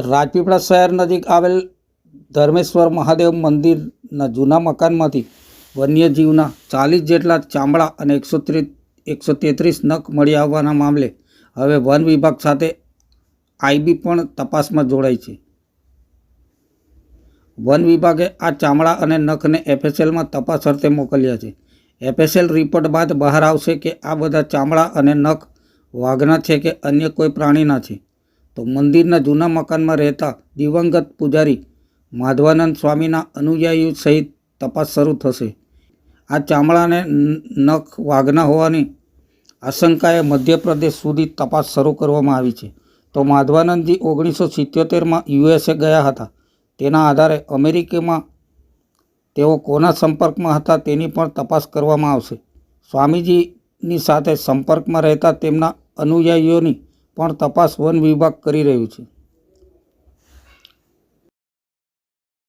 રાજપીપળા શહેર નજીક આવેલ ધર્મેશ્વર મહાદેવ મંદિરના જૂના મકાનમાંથી વન્યજીવના 40 જેટલા ચામડા અને 133 નખ મળી આવવાના મામલે હવે વન વિભાગ સાથે આઈબી પણ તપાસમાં જોડાઈ છે. વન વિભાગે આ ચામડા અને નખને એફએસએલમાં તપાસ અર્થે મોકલ્યા છે. એફએસએલ રિપોર્ટ બાદ બહાર આવશે કે આ બધા ચામડા અને નખ વાઘના છે કે અન્ય કોઈ પ્રાણીના છે. તો મંદિરના જૂના મકાનમાં રહેતા દિવંગત પૂજારી માધવાનંદ સ્વામીના અનુયાયીઓ સહિત તપાસ શરૂ થશે. આ ચામડા અને નખ વાઘના હોવાની આશંકાએ મધ્યપ્રદેશ સુધી તપાસ શરૂ કરવામાં આવી છે. તો માધવાનંદજી 1977માં યુએસએ ગયા હતા. તેના આધારે અમેરિકામાં તેઓ કોના સંપર્કમાં હતા તેની પણ તપાસ કરવામાં આવશે. સ્વામીજીની સાથે સંપર્કમાં રહેતા તેમના અનુયાયીઓની પણ તપાસ વન વિભાગ કરી રહ્યું છે.